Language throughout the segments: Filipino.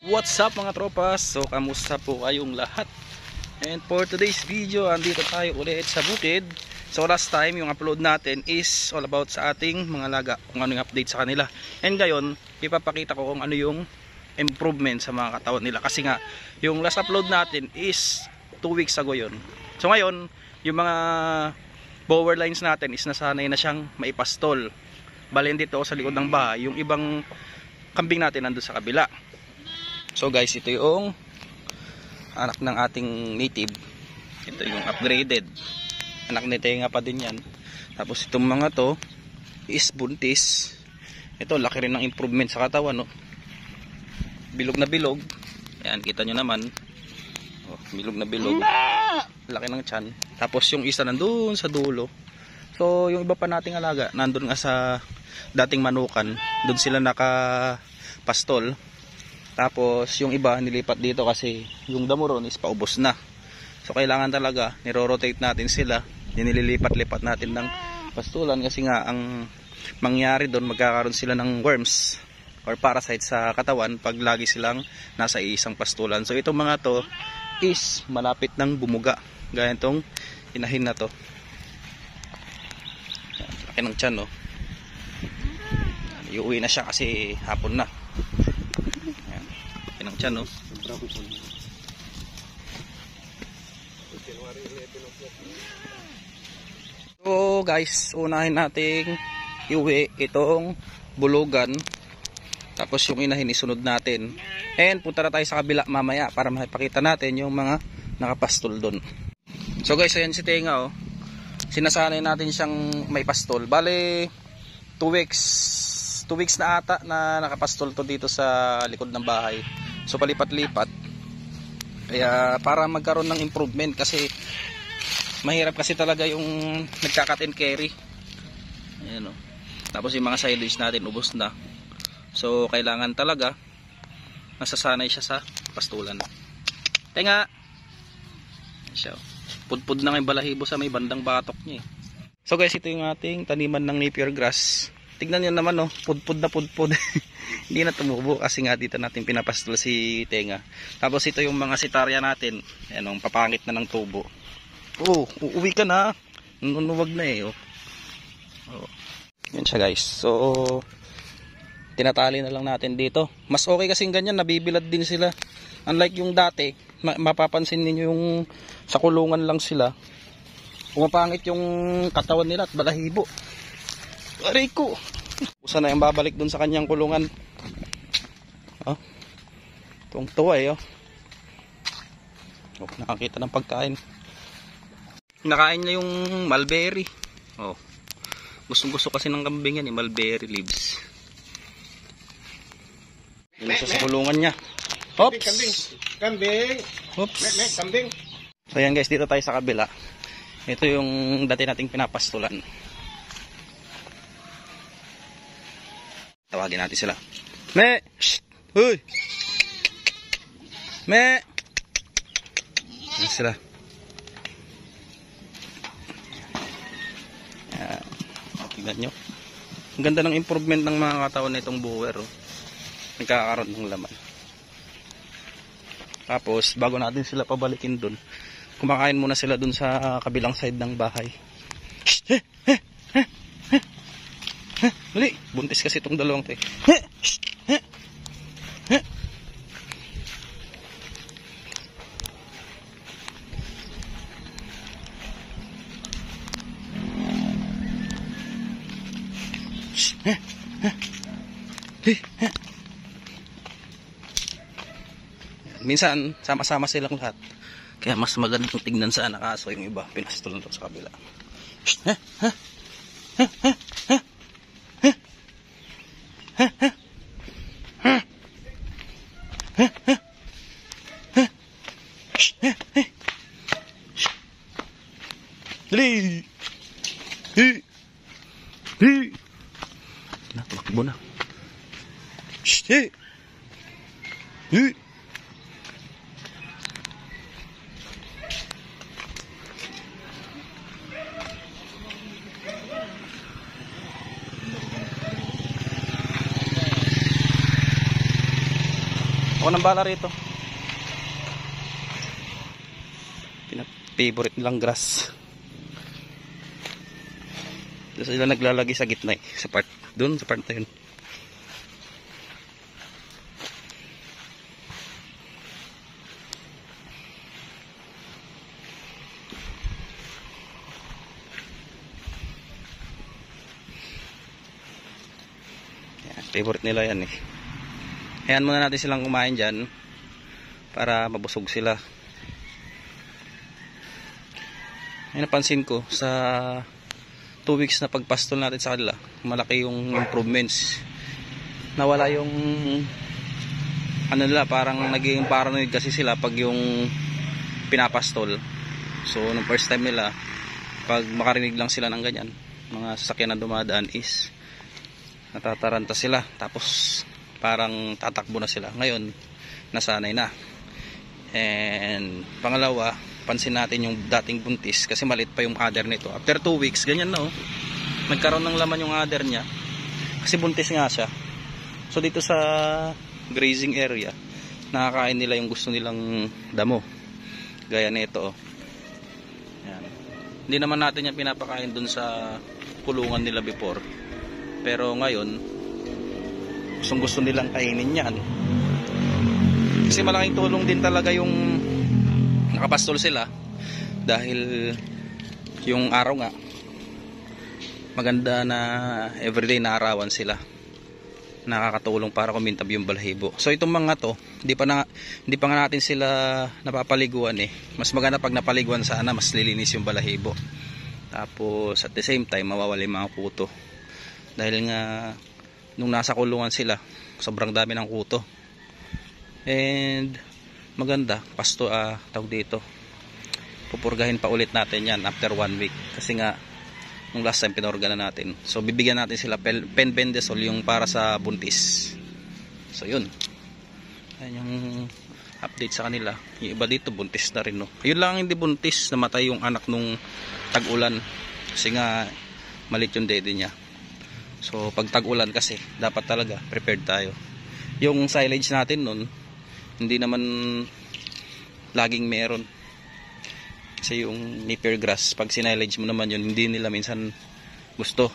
What's up mga tropas? So kamusta po kayong lahat? And for today's video, andito tayo ulit sa bukid. So last time yung upload natin is all about sa ating mga laga, kung ano yung update sa kanila. And ngayon, ipapakita ko kung ano yung improvement sa mga katawan nila. Kasi nga, yung last upload natin is 2 weeks ago yun. So ngayon, yung mga bower lines natin is nasanay na siyang maipastol. Bali dito sa likod ng bahay, yung ibang kambing natin nandun sa kabila. So guys, ito yung anak ng ating native. Ito yung upgraded. Anak ni Tenga pa din yan. Tapos itong mga to is buntis. Ito laki rin ng improvement sa katawan, no? Bilog na bilog. Ayan, kita nyo naman. Oh, bilog na bilog. Laki ng tiyan. Tapos yung isa nandun sa dulo. So yung iba pa nating alaga nandun nga sa dating manukan. Doon sila nakapastol. Tapos yung iba nilipat dito kasi yung damo ron is paubos na. So kailangan talaga niro-rotate natin sila. Nililipat-lipat natin ng pastulan kasi nga ang mangyari doon, magkakaroon sila ng worms or parasite sa katawan pag lagi silang nasa isang pastulan. So itong mga to is malapit ng bumuga. Gaya itong inahin na to. Laki ng tiyan, no? Iuwi na siya kasi hapon na. Ayan. Laki ng tiyan, no? So guys, unahin nating iuwi itong bulugan. Tapos yung inahin isunod natin. And punta na tayo sa kabila mamaya para makipakita natin yung mga nakapastol doon. So guys, ayan si Tenga, oh. Sinasanay natin siyang may pastol. Bale 2 weeks na ata na nakapastol to dito sa likod ng bahay. So palipat-lipat. Kaya para magkaroon ng improvement kasi mahirap kasi talaga yung nagka-cut and carry. Ayan, oh. Tapos yung mga silage natin ubos na. So kailangan talaga nasasanay siya sa pastulan. Tenga. Siya. Pudpud na ng balahibo sa may bandang batok niya. So guys, ito yung ating taniman ng napier grass. Tignan niyo naman, oh, pudpud na pudpud. Hindi na tumubo kasi nga dito natin pinapastol si Tenga. Tapos ito yung mga sitarya natin. Ayan, papangit na ng tubo. Oh, uuwi ka na. Nunuwag na eh, oh. Oh. Yan siya guys. So tinatali na lang natin dito. Mas okay kasing ganyan, nabibilad din sila. Unlike yung dati, mapapansin niyo yung sa kulungan lang sila. Pumapangit yung katawan nila at balahibo. Aray ko. Usa na yung babalik dun sa kanyang kulungan. Oh. Tuwang-tuwa eh, oh. Oh, nakakita ng pagkain. Nakain niya yung mulberry. Oh. Gustong-gusto kasi ng kambing yan, eh, mulberry leaves. Yun siya sa kulungan niya. Oops. Kambing. Oops. Kambing. So yan guys, dito tayo sa kabila. Ito yung dati nating pinapastulan. Tawagin natin sila. Me! Shh! Huy! Me! Yan sila. Yan. Tignan nyo. Ang ganda ng improvement ng mga katawan na itong bower, oh. Nagkakaroon ng laman. Tapos bago natin sila pabalikin dun, kumakain muna sila dun sa kabilang side ng bahay. Mali, buntis kasi itong dalawang to. Minsan sama-sama silang lahat. Kaya mas magandang tignan sa anak, kaso yung iba pinastol na sa kabila. Dali! Tumakbo na. Ako nang bala rito. Favorite nilang grass. Doon sila naglalagay sa gitna eh. Sa part. Doon sa part na yun. Favorite nila yan eh. Hayaan muna natin silang kumain dyan para mabusog sila. Ay, napansin ko sa 2 weeks na pagpastol natin sa kanila, malaki yung improvements. Nawala yung ano nila, parang naging paranoid kasi sila pag yung pinapastol. So nung first time nila, pag makarinig lang sila ng ganyan, mga sasakyan na dumadaan is natataranta sila, tapos parang tatakbo na sila. Ngayon nasanay na. And pangalawa, pansin natin yung dating buntis kasi maliit pa yung udder nito. After 2 weeks, ganyan na oh. Nagkaroon ng laman yung udder niya kasi buntis nga siya. So dito sa grazing area, nakakain nila yung gusto nilang damo. Gaya nito oh. Yan. Hindi naman natin yan pinapakain dun sa kulungan nila before. Pero ngayon, gusto nilang kainin yan. Kasi malaking tulong din talaga yung nakapastol sila. Dahil yung araw nga, maganda na everyday naarawan sila. Nakakatulong para kumintab yung balahibo. So itong mga to, hindi pa nga natin sila napapaliguan eh. Mas maganda pag napaliguan sana, mas lilinis yung balahibo. Tapos at the same time, mawawala yung mga kuto. Dahil nga nung nasa kulungan sila, sobrang dami ng kuto. And maganda, tawag dito, pupurgahin pa ulit natin yan after 1 week. Kasi nga nung last time pinorga na natin. So bibigyan natin sila penbendazole yung para sa buntis. So yun. Ayan yung update sa kanila. Yung iba dito buntis na rin no. Yun lang hindi buntis, namatay yung anak nung tag-ulan. Kasi nga malit yung dede niya. So pag tag-ulan kasi dapat talaga prepared tayo. Yung silage natin nun, hindi naman laging meron. Kasi yung napier grass, pag sinilage mo naman yun, hindi nila minsan gusto.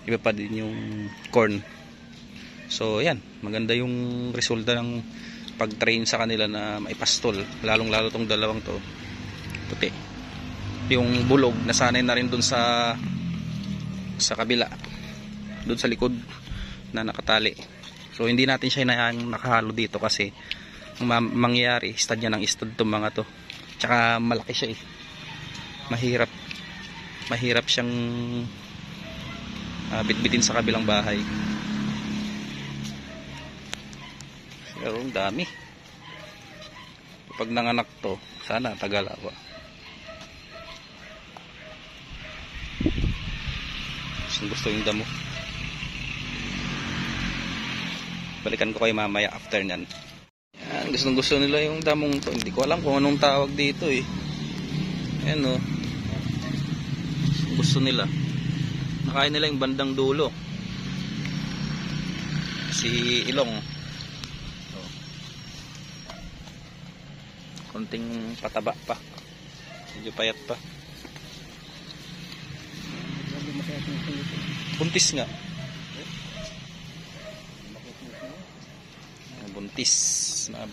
Iba pa din yung corn. So yan, maganda yung resulta ng pag-train sa kanila na maipastol. Lalong lalo tong dalawang to puti. Yung bulog, nasanay na rin dun sa kabila, dun sa likod na nakatali. So hindi natin siya nakahalo dito kasi mangyayari, stud niya ng stud itong mga to. Tsaka malaki siya eh. Mahirap siyang bitbitin sa kabilang bahay. Pero ang dami. Pag nanganak to, sana Tagalawa. Gusto yung damo. Balikan ko kayo mamaya after nyan. Yan, gusto nila yung damong to. Hindi ko alam kung anong tawag dito eh. Ayan o. Gusto nila. Nakain nila yung bandang dulo. Si ilong. So, konting pataba pa. Medyo payat pa. Buntis nga.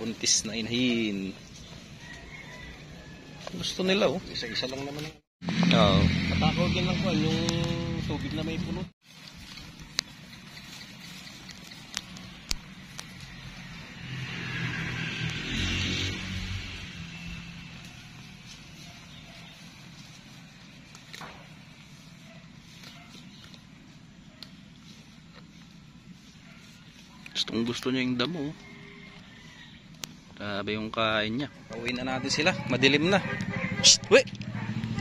Buntis na inahin. Gusto nila oh. Isa-isa lang naman. Oo. Matakaw din lang ko yung tubig na may puno. Gusto niya yung damo. Grabe yung kain niya. Pauwiin na natin sila. Madilim na. Shh! Wait!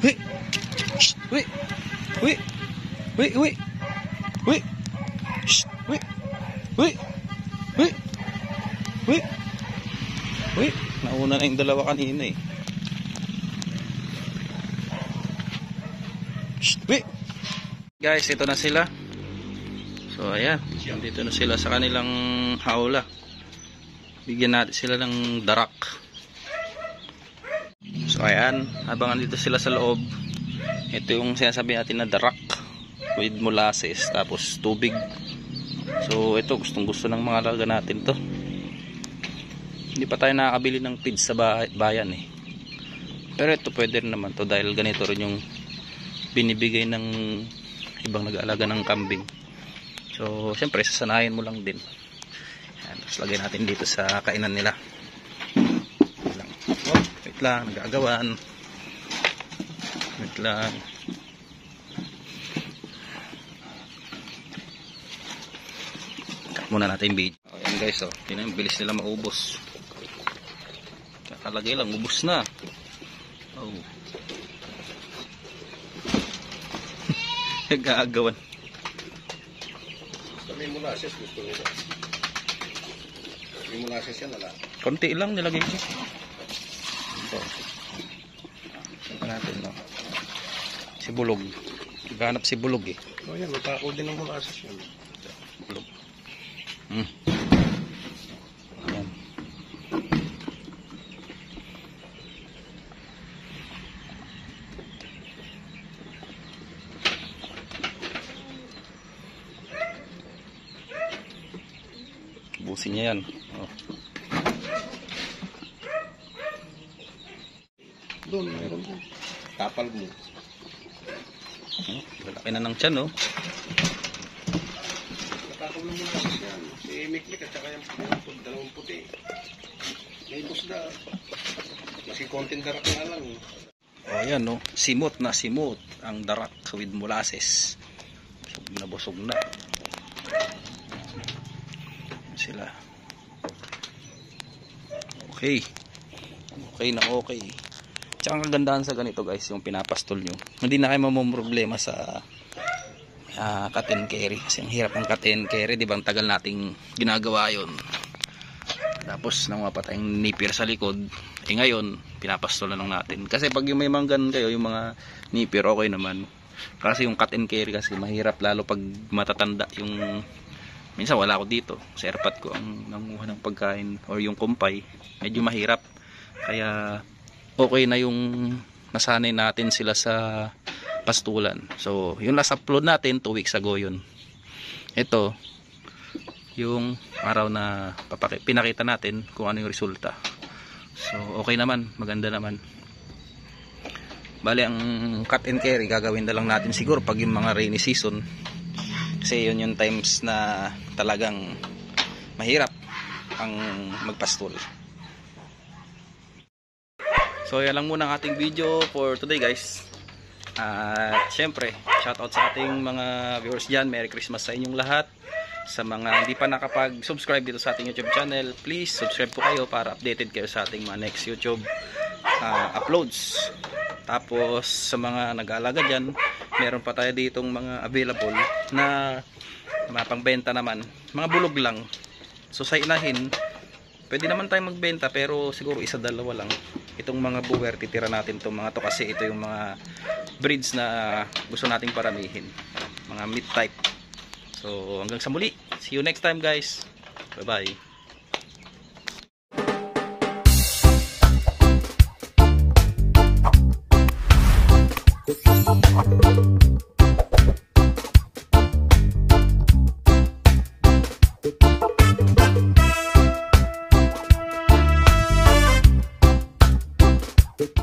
Wait! Shh! Wait! Wait! Wait! Wait! Wait! Shh! Wait! Wait! Wait! Wait! Wait! Nauna na yung dalawa kanina eh. Shh! Wait! Guys, ito na sila. So ayan, dito na sila sa kanilang haula. Bigyan natin sila ng darak. So ayan, habang andito sila sa loob, ito yung sinasabi natin na darak with molasses tapos tubig. So ito gustong gusto ng mga alaga natin to. Hindi pa tayo nakakabili ng feeds sa bayan eh. Pero ito pwede rin naman to dahil ganito rin yung binibigay ng ibang nag-aalaga ng kambing. So syempre sasanayin mo lang din. Ayan, tapos lagay natin dito sa kainan nila. Wait lang, nag-aagawan. Wait lang. Cut muna natin yung video. Ayan guys, oh, tingnan, bilis nila maubos. Kakalagay lang, ubos na. Oh. Nag-aagawan. May molasses gusto nila. May molasses yan wala. Konti lang nilagay ko. Ito. Ito natin, no? Si Bulog. Naghanap si Bulog eh. Oh yan, matako din ng molasses yan. Bulog. Ayan. Busin niya yan. Oh. Doon, mayroon doon. Tapal mo. Lalaki na ng tiyan, oh. Matako ng molasses yan. Si Miklik at saka yung dalawang puti. May busda. Masi konting darak na lang. Oh, ayan, no. Simot na simot ang darak with molasses. Busog na busog na. Sila. Okay. Okay na okay. Tsaka ang kagandahan sa ganito guys, yung pinapastol nyo. Hindi na kayo mamumroblema sa cut and carry. Kasi ang hirap ng cut and carry, di ba? Ang tagal nating ginagawa yon. Tapos nang mapatay yung nipir sa likod, ngayon, pinapastol na lang natin. Kasi pag yung may manggan kayo, yung mga nipir, okay naman. Kasi yung cut and carry kasi mahirap lalo pag matatanda yung... Minsan wala ako dito, sa airpot ko ang nanguha ng pagkain or yung kumpay, medyo mahirap. Kaya okay na yung nasanay natin sila sa pastulan. So yung last upload natin 2 weeks ago yun. Ito yung araw na pinakita natin kung ano yung resulta. So okay naman, maganda naman. Bali ang cut and carry gagawin na lang natin siguro pag yung mga rainy season. Kasi yun yung times na talagang mahirap ang magpastol. So yan lang muna ang ating video for today guys. At syempre shoutout sa ating mga viewers dyan. Merry Christmas sa inyong lahat. Sa mga hindi pa nakapag-subscribe dito sa ating YouTube channel, please subscribe po kayo para updated kayo sa ating mga next YouTube uploads. Tapos sa mga nag-aalaga dyan, meron pa tayo ditong mga available na mapangbenta naman. Mga bulog lang. So sa inahin, pwede naman tayo magbenta pero siguro isa-dalawa lang. Itong mga buwer, titira natin itong mga to kasi ito yung mga breeds na gusto nating paramihin. Mga meat type. So hanggang sa muli. See you next time guys. Bye bye.